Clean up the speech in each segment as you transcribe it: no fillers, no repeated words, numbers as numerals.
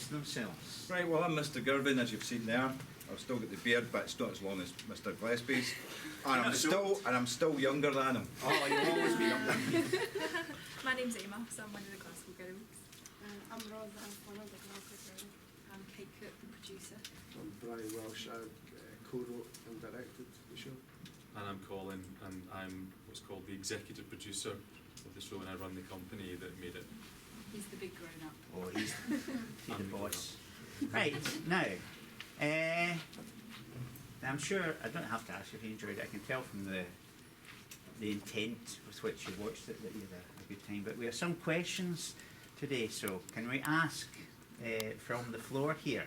themselves. Right, well, I'm Mr. Girvan, as you've seen there. I've still got the beard, but it's not as long as Mr. Gillespie's. And I'm still younger than him. Oh, you'll always be younger. My name's Emma, so I'm one of the Glasgow Girls. I'm Roza, I'm one of the Glasgow Girls. I'm Kate Cook, the producer. I'm Brian Welsh, I co-wrote and directed the show. And I'm Colin, and I'm what's called the executive producer of the show, and I run the company that made it. He's the big grown-up. Oh, he's the boss. Right, now, I'm sure, I don't have to ask if you enjoyed it, I can tell from the intent with which you watched it that you had a good time, but we have some questions today, so can we ask from the floor here?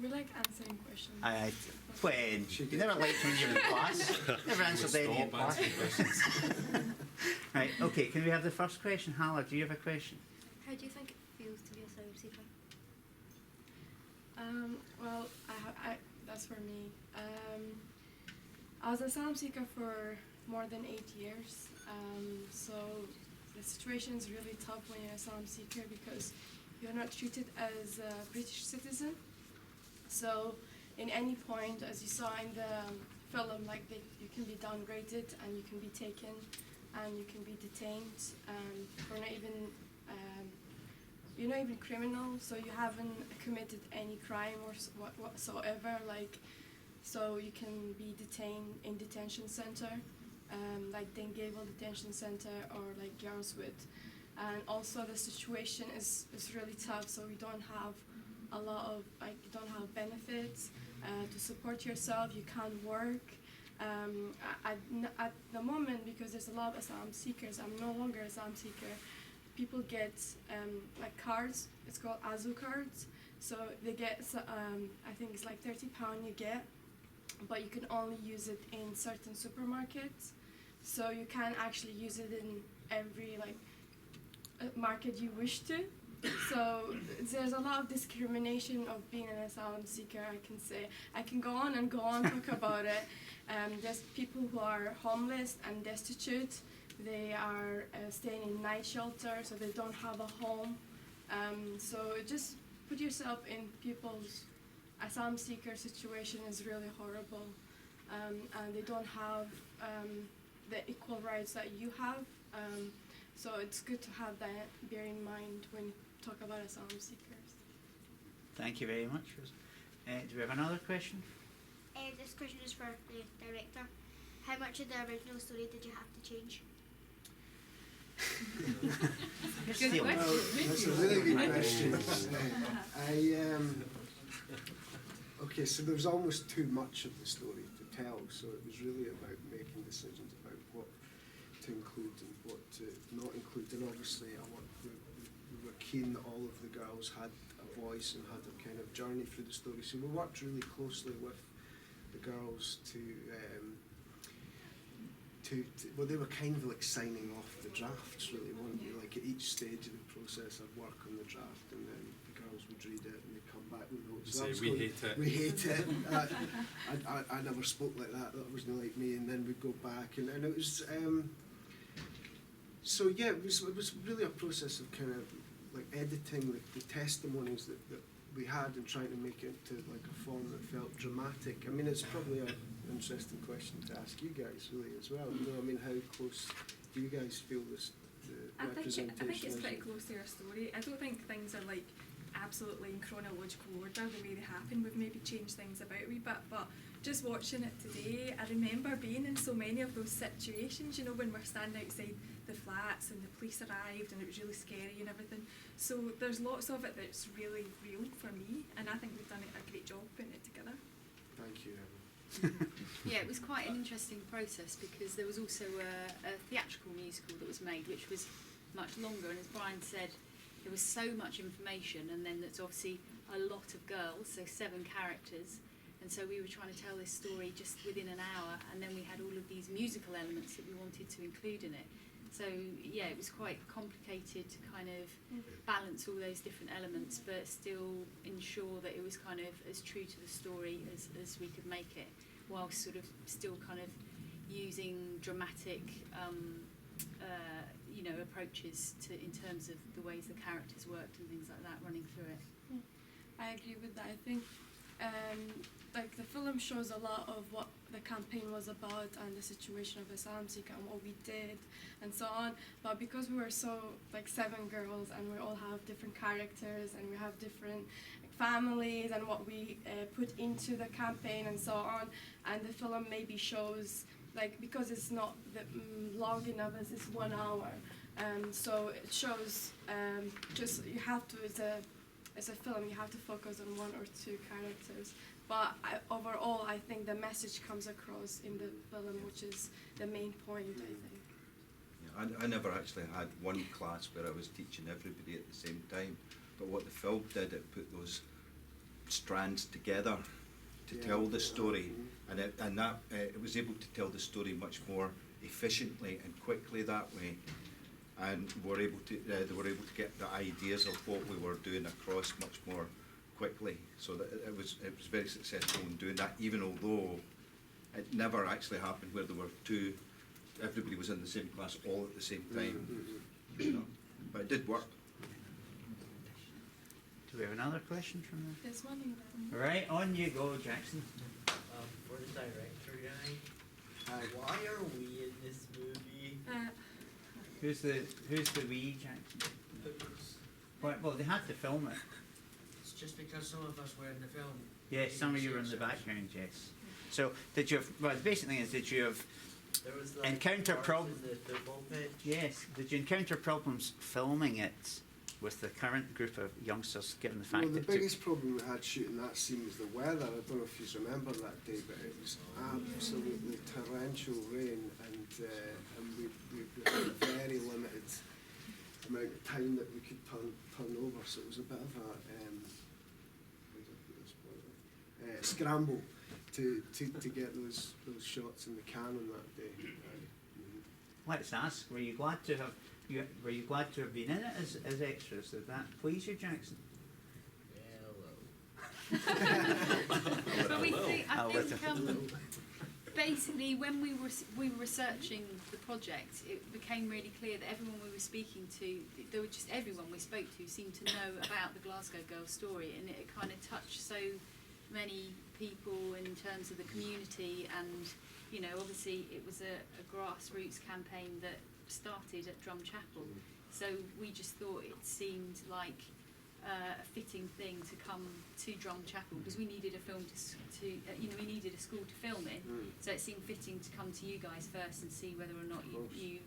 We like answering questions. When? You never liked when you were in class. Never answered any in class. Right, okay, can we have the first question? Hala, do you have a question? How do you think it feels to be a asylum seeker? Well, that's for me. I was an asylum seeker for more than 8 years, so the situation is really tough when you're an asylum seeker because you're not treated as a British citizen. So in any point, as you saw in the film, you can be downgraded and you can be taken and you can be detained for not even you're not even criminal, so you haven't committed any crime or whatsoever. So you can be detained in detention center, like Gable Detention Center or like Girlswood. And also the situation is really tough, so you don't have a lot of, you don't have benefits to support yourself, you can't work. At the moment, because there's a lot of asylum seekers, I'm no longer an asylum seeker, people get cards, it's called ASU cards, so they get, I think it's like £30 you get, but you can only use it in certain supermarkets, so you can't actually use it in every market you wish to. So there's a lot of discrimination of being an asylum seeker, I can say. I can go on and talk about it. There's people who are homeless and destitute. They are staying in night shelter, so they don't have a home. So just put yourself in people's asylum seeker situation is really horrible. And they don't have the equal rights that you have. So it's good to have that bear in mind when you talk about asylum seekers. Thank you very much. Do we have another question? This question is for the director. How much of the original story did you have to change? Good Well, that's a really good question. Okay, so there was almost too much of the story to tell, so it was really about making decisions about what to include and what to not include. And obviously, we were keen that all of the girls had a voice and had a kind of journey through the story. So we worked really closely with the girls to well, they were kind of like signing off the drafts, really, weren't they? Like at each stage of the process, I'd work on the draft, and then the girls would read it and they'd come back with notes. So we hate it. We hate it. I never spoke like that. That wasn't like me. And then we'd go back, and it was. So yeah, it was really a process of kind of like editing the testimonies that we had and trying to make it into like a form that felt dramatic. I mean, it's probably an interesting question to ask you guys really as well. You know, I mean, how close do you guys feel this representation? I think it's pretty close to our story. I don't think things are like absolutely in chronological order the way they happen. We've maybe changed things about a wee bit, but just watching it today, I remember being in so many of those situations, you know, when we're standing outside the flats and the police arrived and it was really scary and everything. So there's lots of it that's really real for me, and I think we've done a great job putting it together. Thank you, Emma. Yeah, it was quite an interesting process because there was also a theatrical musical that was made, which was much longer, and as Brian said, there was so much information, and then there's obviously a lot of girls, so 7 characters, and so we were trying to tell this story just within an hour, and then we had all of these musical elements that we wanted to include in it. So yeah, it was quite complicated to kind of balance all those different elements, but still ensure that it was kind of as true to the story as we could make it, while sort of still kind of using dramatic you know, approaches to in terms of the ways the characters worked and things like that running through it. I agree with that. I think like the film shows a lot of what the campaign was about and the situation of asylum seeker and what we did and so on. But because we were so like 7 girls and we all have different characters and we have different families and what we put into the campaign and so on, and the film maybe shows like, because it's not long enough as it's 1 hour, so it shows just you have to as a film you have to focus on 1 or 2 characters. But overall, I think the message comes across in the film, which is the main point, I think. Yeah, I never actually had one class where I was teaching everybody at the same time. But what the film did, it put those strands together to tell the story, and it was able to tell the story much more efficiently and quickly that way. And they were able to get the ideas of what we were doing across much more quickly, so that it was very successful in doing that, even although it never actually happened where there were everybody was in the same class all at the same time, you know. But it did work. Do we have another question from the... There's one in there. Right, on you go, Jackson. For the director guy, why are we in this movie? Who's the we, Jackson? Well, they had to film it. It's just because some of us were in the film. Yes, some of you were in the background, yes. So, did you have, well, the basic thing is, did you have There was like encounter problems problems? in the football pitch. Yes, did you encounter problems filming it with the current group of youngsters, given the fact Well, the that biggest problem we had shooting that scene was the weather. I don't know if you remember that day, but it was absolutely torrential rain, and we had a very limited amount of time that we could turn over, so it was a bit of a scramble to get those shots in the canon that day. Let's ask, were you glad to have been in it as extras? Did that please you, Jackson? But I I'll think basically when we were researching the project, it became really clear that everyone we were speaking to, everyone we spoke to seemed to know about the Glasgow Girls story, and it kind of touched so many people in terms of the community. And you know, obviously it was a grassroots campaign that started at Drumchapel, so we just thought it seemed like a fitting thing to come to Drumchapel, because we needed a film we needed a school to film in, so it seemed fitting to come to you guys first and see whether or not you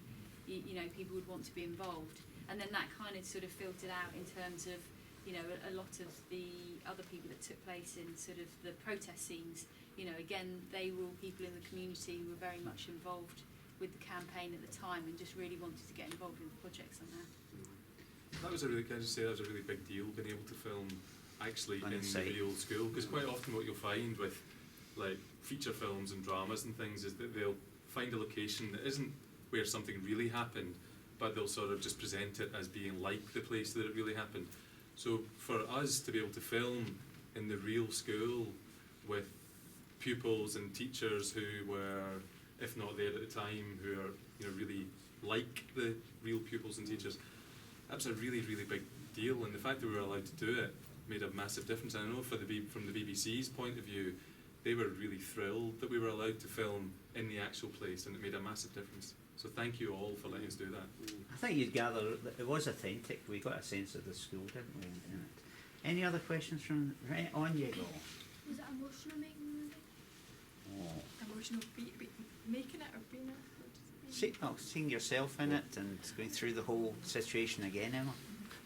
know, people would want to be involved. And then that kind of sort of filtered out in terms of, you know, a lot of the other people that took place in sort of the protest scenes. You know, again, they were all people in the community who were very much involved with the campaign at the time and just really wanted to get involved in the projects on that. That was a really, can I just say, that was a really big deal, being able to film actually On in the the site. real school, because quite often what you'll find with like feature films and dramas and things is that they'll find a location that isn't where something really happened, but they'll sort of just present it as being like the place that it really happened. So for us to be able to film in the real school with pupils and teachers who were, if not there at the time, who are, you know, really like the real pupils and teachers, that was a really, really big deal, and the fact that we were allowed to do it made a massive difference. And I know from the BBC's point of view, they were really thrilled that we were allowed to film in the actual place, and it made a massive difference. So thank you all for letting us do that. I think you'd gather that it was authentic. We got a sense of the school, didn't we? In it. Any other questions from? Right, on you go. Was it emotional making the movie? Oh. Emotional making it or being it? Seeing yourself in it and going through the whole situation again, Emma.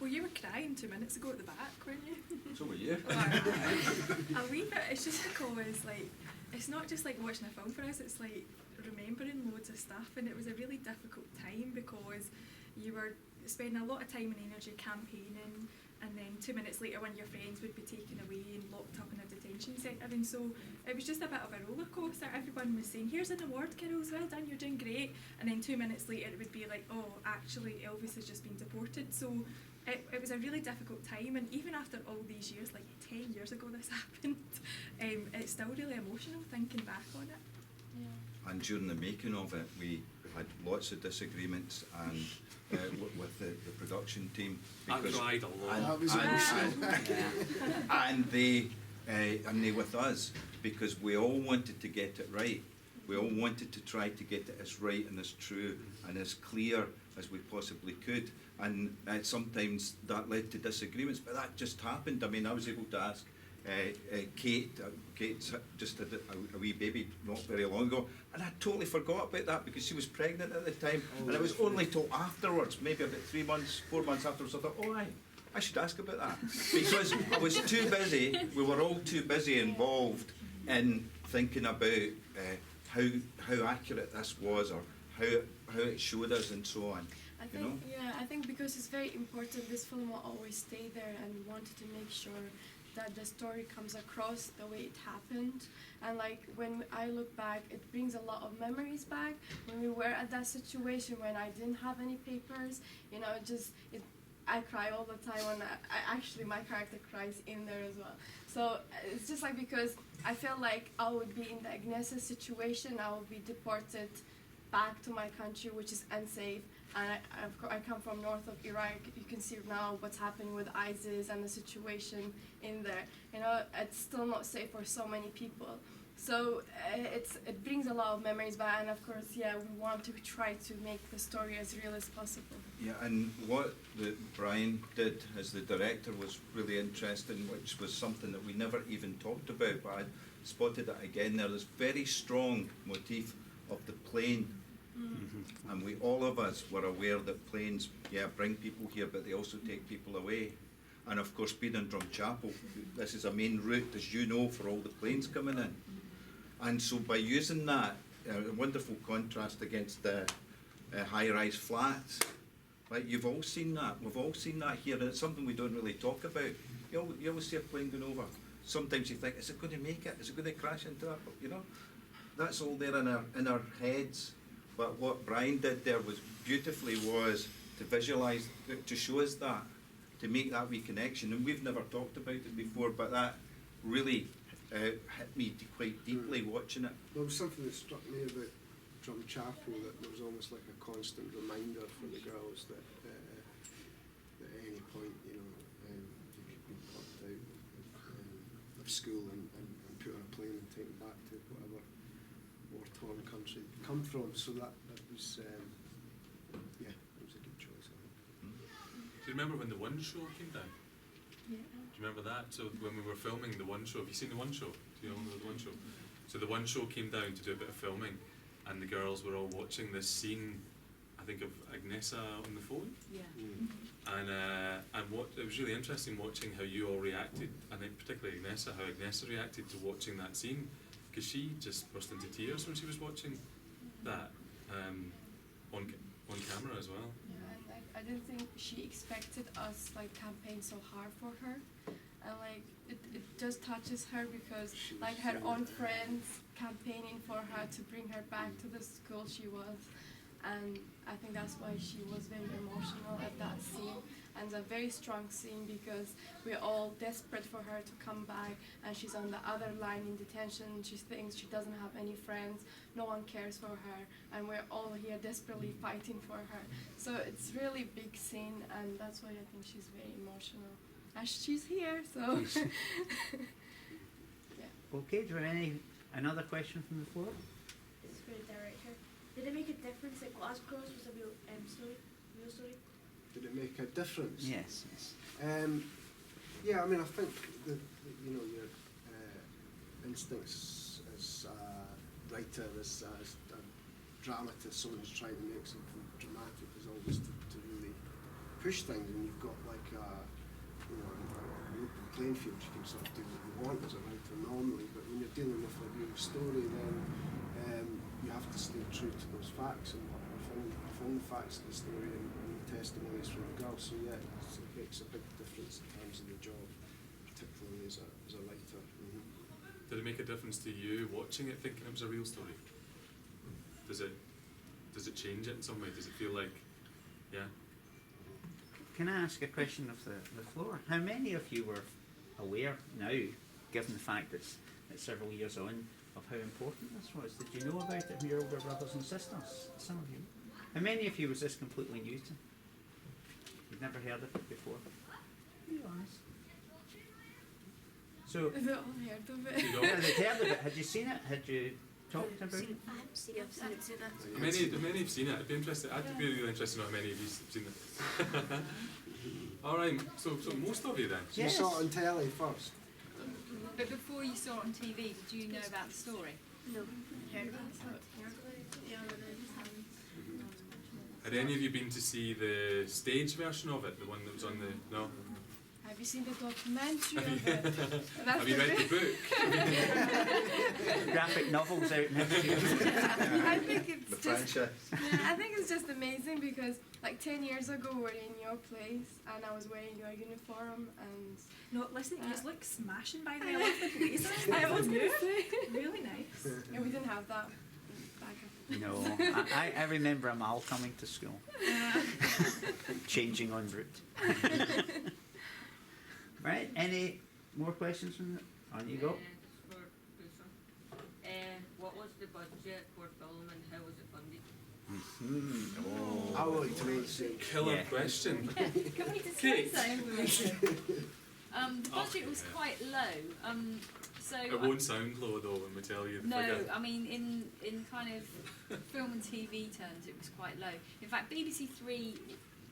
Well, you were crying 2 minutes ago at the back, weren't you? So were you. A wee bit. It's just because, like, it's not just like watching a film for us, it's like remembering loads of stuff, and it was a really difficult time because you were spending a lot of time and energy campaigning, and then 2 minutes later one of your friends would be taken away and locked up in a detention centre, and so it was just a bit of a roller coaster. Everyone was saying, here's an award, girls, well done, you're doing great, and then 2 minutes later it would be like, oh, actually Elvis has just been deported. So it was a really difficult time, and even after all these years, like 10 years ago this happened, it's still really emotional thinking back on it. Yeah. And during the making of it, we had lots of disagreements and with the production team. I cried a lot. That was And they with us, because we all wanted to get it right. We all wanted to try to get it as right and as true and as clear as we possibly could. And sometimes that led to disagreements, but that just happened. I mean, I was able to ask Kate. Kate's just had a wee baby not very long ago, and I totally forgot about that because she was pregnant at the time. And it was only till afterwards, maybe about 3 months, 4 months afterwards, I thought, oh, I should ask about that. Because I was too busy, we were all too busy involved in thinking about how accurate this was, or how it showed us and so on. I think because it's very important, this film will always stay there, and we wanted to make sure that the story comes across the way it happened. And like when I look back, it brings a lot of memories back. When we were at that situation, when I didn't have any papers, I cry all the time, and actually my character cries in there as well. So it's just like, because I feel like I would be in the Agnes' situation, I would be deported back to my country, which is unsafe. And I come from north of Iraq. You can see now what's happening with ISIS and the situation in there. It's still not safe for so many people. So it brings a lot of memories back, and of course, we want to try to make the story as real as possible. Yeah, and what Brian did as the director was really interesting, which was something that we never even talked about, but I spotted it again there. There's very strong motif of the plane. Mm-hmm. And all of us were aware that planes, bring people here, but they also take people away. And of course, being in Drumchapel, this is a main route, as you know, for all the planes coming in. And so by using that, a wonderful contrast against the high-rise flats, right? You've all seen that. We've all seen that here, and it's something we don't really talk about. You always see a plane going over. Sometimes you think, is it going to make it? Is it going to crash into that? That's all there in our heads. But what Brian did there was to visualise, to show us that, to make that wee connection. And we've never talked about it before, but that really hit me quite deeply watching it. There was something that struck me about Drumchapel, that there was almost like a constant reminder for the girls that at any point, you could be plucked out of school and put on a plane and taken back to whatever war-torn country they come from. So that was, it was a good choice, I think. Do you remember when the One Show came down? Yeah. Do you remember that? So when we were filming the One Show, have you seen the One Show? Do you remember the One Show? So the One Show came down to do a bit of filming, and the girls were all watching this scene, I think, of Agnesa on the phone. Yeah. And what it was really interesting watching how you all reacted. I think particularly Agnesa, how Agnesa reacted to watching that scene, because she just burst into tears when she was watching that on camera as well. Yeah, and I didn't think she expected us campaign so hard for her, and it just touches her because her own friends campaigning for her to bring her back to the school she was, and I think that's why she was very emotional at that scene. And it's a very strong scene because we're all desperate for her to come back, and she's on the other line in detention. She thinks she doesn't have any friends, no one cares for her, and we're all here desperately fighting for her. So it's really big scene, and that's why I think she's very emotional. And she's here, so yeah. Okay, do we have another question from the floor? This is for the director. Did it make a difference that Glasgow Girls was a real story? Did it make a difference? Yes. Yeah, I mean, I think that your instincts as a writer, as a dramatist, someone who's trying to make something dramatic, is always to really push things. And you've got an open playing field. You can sort of do what you want as a writer normally, but when you're dealing with a real story, then you have to stay true to those facts. And I found the facts of the story and testimonies from the girls, so it makes a big difference in terms of the job, particularly as a writer. Mm-hmm. Did it make a difference to you watching it, thinking it was a real story? Does it change it in some way? Does it feel like, Can I ask a question of the floor? How many of you were aware now, given the fact that it's several years on, of how important this was. Did you know about it from your older brothers and sisters? Some of you. How many of you was this completely new to? You'd never heard of it before? Be honest. So, We've all heard of it. You know? yeah, they'd heard of it. Had you seen it? Had you talked about it? I haven't seen it. I haven't seen it. Many have seen it. I'd be interested. I'd be really interested to know how many of you have seen it. All right. So most of you then. So you saw it on telly first. But before you saw it on TV, did you know about the story? No. Heard about Had any of you been to see the stage version of it, the one that was on the? No. Have you seen the documentary of it? That's Have you read the book? Graphic novels out next year. I think it's The just franchise. yeah, I think it's just amazing because like 10 years ago we were in your place and I was wearing your uniform and No, listen, you just look smashing by the way. I love the blazers. I was Good. gonna say Really nice. yeah, we didn't have that back up. No, I remember Amal coming to school, changing en route. Right, any more questions from on you go? What was the budget for film and how was it funded? Mm-hmm. I would like to know the same. Killer Yeah. question. Can we discuss Kate. that information? The budget was quite low. So It won't sound low though when we tell you the no, figure. I mean in kind of film and TV terms, it was quite low. In fact, BBC Three,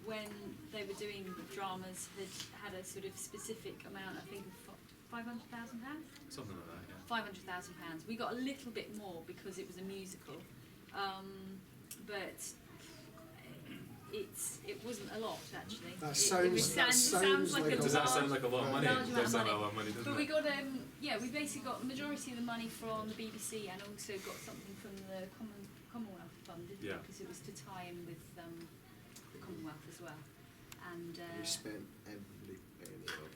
when they were doing dramas, had a sort of specific amount. I think of £500,000. Something like that. £500,000. We got a little bit more because it was a musical, but it wasn't a lot actually. That it sounds like a Does that sound large, like a lot of money? large It amount does of sound like a money. lot of money, doesn't But it? we got we basically got the majority of the money from the BBC and also got something from the Commonwealth Fund, didn't Yeah. we? Because it was to tie in with the Commonwealth as well. And We spent every penny of it.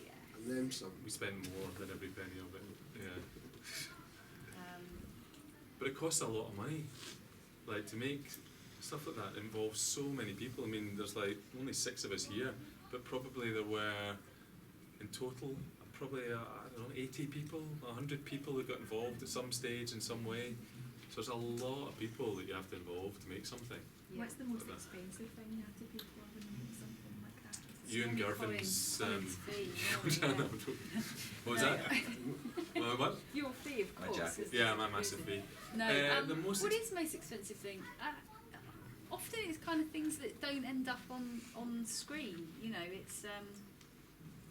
yeah. And then some. We spent more than every penny of it. Yeah. Um, But it costs a lot of money. Like to make stuff like that involves so many people. I mean, there's like only 6 of us here, but probably there were in total probably I don't know 80 people, 100 people that got involved at some stage in some way. So there's a lot of people that you have to involve to make something. yeah. What's the most Like that. expensive thing you have to pay for when you make something like that? Is it You and Normally Girvan's. Colin's fee, What normally, was No. that? What? Your fee, of My course. jacket. is Yeah, the my reason. massive fee. No, The most what is the most expensive thing? Often it's kind of things that don't end up on screen. You know, it's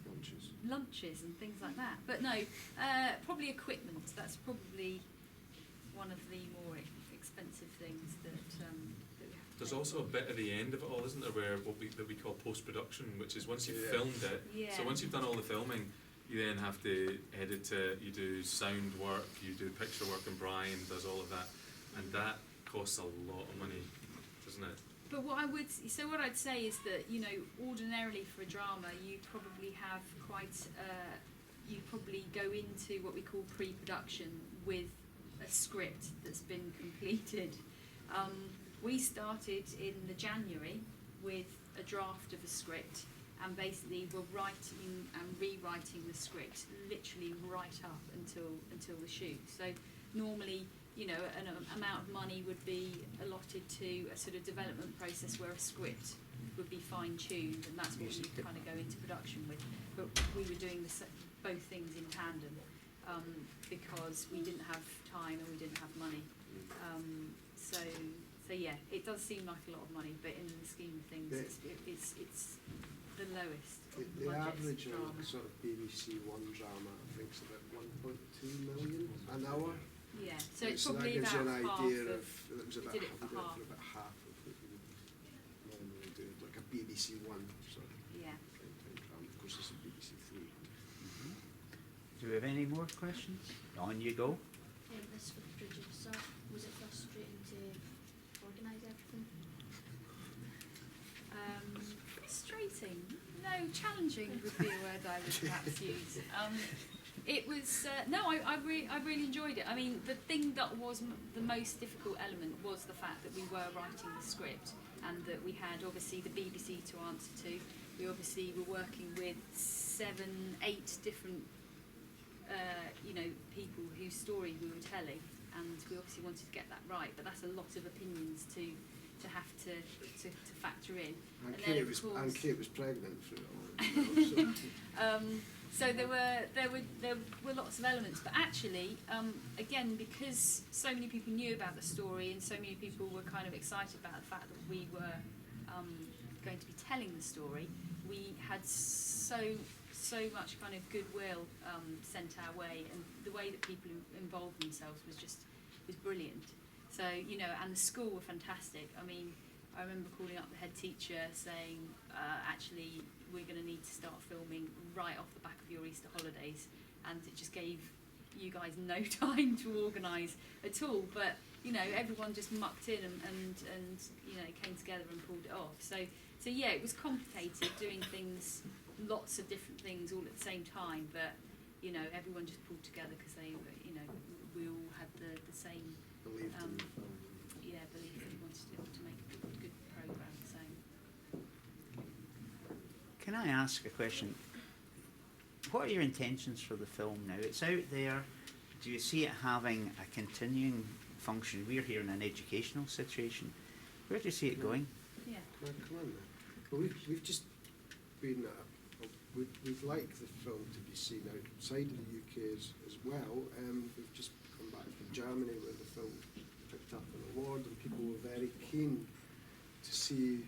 Lunches. lunches and things like that. But no, probably equipment. That's probably one of the more expensive things that we have to There's pay also a for. bit at the end of it all, isn't there, where that we call post-production, which is once you've Yeah. filmed it. So Yeah. once you've done all the filming, you then have to edit it. You do sound work, you do picture work, and Brian does all of that, and that costs a lot of money, doesn't it? But what I'd say is that, you know, ordinarily for a drama, you probably have you probably go into what we call pre-production with a script that's been completed. We started in the January with a draft of a script, and basically we're writing and rewriting the script literally right up until the shoot. So normally, you know, an amount of money would be allotted to a sort of development process where a script would be fine-tuned, and that's what you kind of go into production with. But we were doing both things in tandem because we didn't have time and we didn't have money. So yeah, it does seem like a lot of money, but in the scheme of things, it's the lowest. The budget average drama. on sort of BBC One drama, I think, is about 1.2 million an hour. Yeah, so it's So that probably gives about you an half idea of. it was about, did it we for did it half. for about half of what we would normally do, like a BBC One sort of Yeah. prime time drama. Of course, this is BBC Three. Do we have any more questions? On you go. This for the producer, was it frustrating to organise everything? Frustrating? No, challenging would be a word I would perhaps use. It was I really enjoyed it. I mean, the thing that was the most difficult element was the fact that we were writing the script and that we had obviously the BBC to answer to. We obviously were working with 7, 8 different you know, people whose story we were telling, and we obviously wanted to get that right. But that's a lot of opinions to have to factor in. And then, Kate of was course, pregnant through it all. You know, so. So there were lots of elements, but actually, again, because so many people knew about the story and so many people were kind of excited about the fact that we were going to be telling the story, we had so much kind of goodwill sent our way, and the way that people involved themselves was brilliant. So, you know, and the school were fantastic. I mean, I remember calling up the head teacher saying, actually, we're going to need to start filming right off the back of your Easter holidays, and it just gave you guys no time to organise at all. But you know, everyone just mucked in and you know, came together and pulled it off. So yeah, it was complicated doing things, lots of different things all at the same time. But you know, everyone just pulled together because they, you know, we all had the same Believed in the film. belief that we wanted to make a good programme. So. Can I ask a question? What are your intentions for the film now? It's out there. Do you see it having a continuing function? We're here in an educational situation. Where do you see it going? Yeah. Well, come on now. Well, we've just been, we'd like the film to be seen outside of the UK as well. We've just come back from Germany where the film picked up an award, and people were very keen to see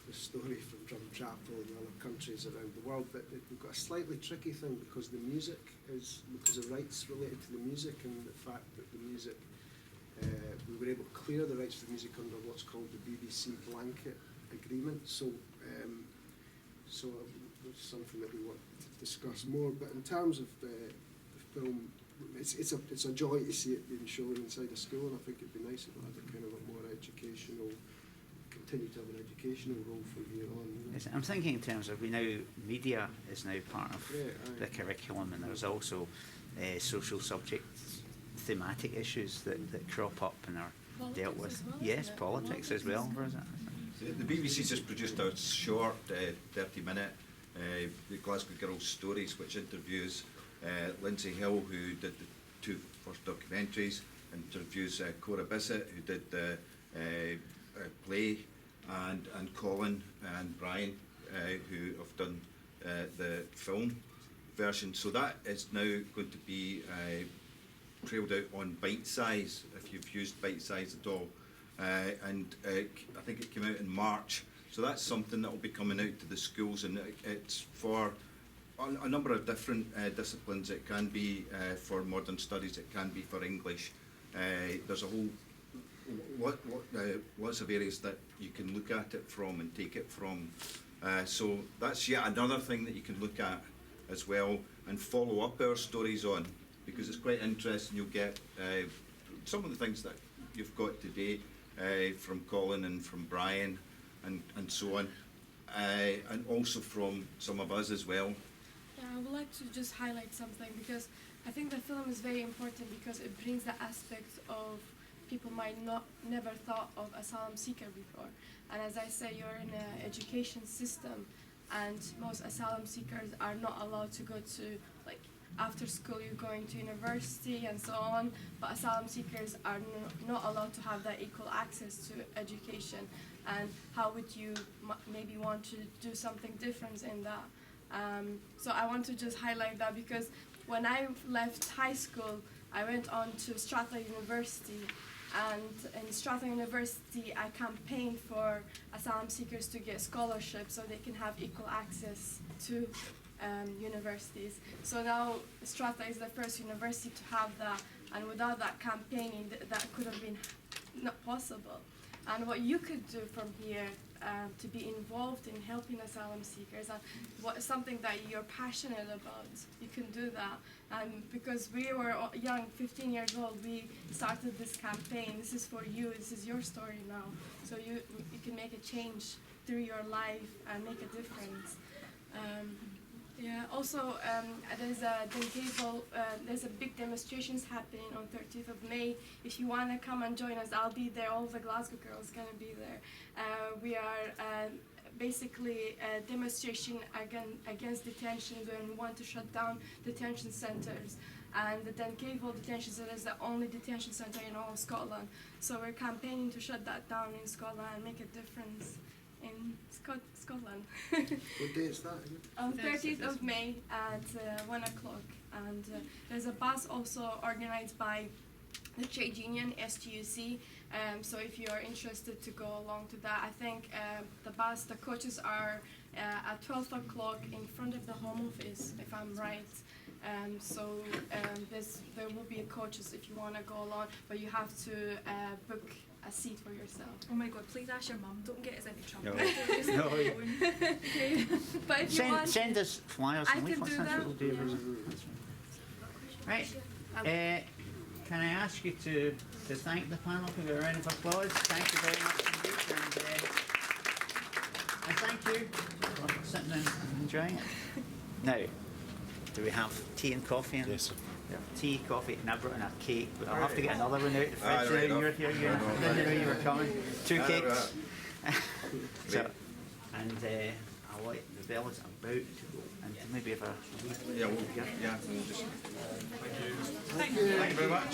the story from Drumchapel and other countries around the world. But we've got a slightly tricky thing because the music because of rights related to the music, and the fact that the music, we were able to clear the rights for the music under what's called the BBC blanket agreement. So it's something that we want to discuss more. But in terms of the film, it's a joy to see it being shown inside a school, and I think it'd be nice if it had a kind of a more educational, continue to have an educational role from here on. You know? Yes, I'm thinking in terms of, we know media is now part of the curriculum, and there's also social subjects, thematic issues that crop up and are dealt with. As well, Yes, politics as well. Roza. The BBC just produced a short 30-minute the Glasgow Girls Stories, which interviews Lindsay Hill, who did the two first documentaries, interviews Cora Bissett, who did the play, and Colin and Brian, who have done the film version. So that is now going to be trailed out on Bite Size, if you've used Bite Size at all. And I think it came out in March. So that's something that will be coming out to the schools, and it's for a number of different disciplines. It can be for modern studies, it can be for English. There's a whole lots of areas that you can look at it from and take it from. So that's yet another thing that you can look at as well and follow up our stories on, because it's quite interesting. You'll get some of the things that you've got today from Colin and from Brian and so on, and also from some of us as well. Yeah, I would like to just highlight something, because I think the film is very important because it brings the aspect of people might never thought of asylum seeker before. And as I say, you're in an education system, and most asylum seekers are not allowed to go to, like, after school you're going to university and so on, but asylum seekers are not allowed to have that equal access to education. And how would you maybe want to do something different in that? So I want to just highlight that, because when I left high school, I went on to Strathclyde University, and in Strathclyde University I campaigned for asylum seekers to get scholarships so they can have equal access to universities. So now Strathclyde is the first university to have that, and without that campaigning that could have been not possible. And what you could do from here to be involved in helping asylum seekers, and something that you're passionate about, you can do that. Because we were young, 15 years old, we started this campaign. This is for you, this is your story now. So you can make a change through your life and make a difference. Yeah. Also, there's a big demonstrations happening on 30th of May. If you want to come and join us, I'll be there. All the Glasgow girls gonna be there. We are basically a demonstration against detention when we want to shut down detention centres. And the Drumchapel detention centre is the only detention centre in all of Scotland. So we're campaigning to shut that down in Scotland and make a difference in Scotland. What day is that again? On 30th of May at 1 o'clock. And there's a bus also organised by the trade union, STUC. So if you are interested to go along to that, I think the coaches are at 12 o'clock in front of the Home Office, if I'm right. There will be coaches if you want to go along, but you have to book a seat for yourself. Oh my God, please ask your mum, don't get us into trouble. No. Just No. Okay. But if you want, Send us flyers I and can leaflets, do that's that. what we'll do. Yeah. That's right. Right. Can I ask you to thank the panel? Give it a round of applause. Thank you very much indeed. And thank you for sitting and enjoying it. Now, do we have tea and coffee? And Yes, sir. we have tea, coffee, and I brought in a cake, but I'll have to get another one out of the Ah, fridge. right You were enough. here, you Right. knew you were coming. Two Ah, cakes. So, Right. and I'll let the bells about to go and maybe have a Yeah, we'll just. Thank you very much.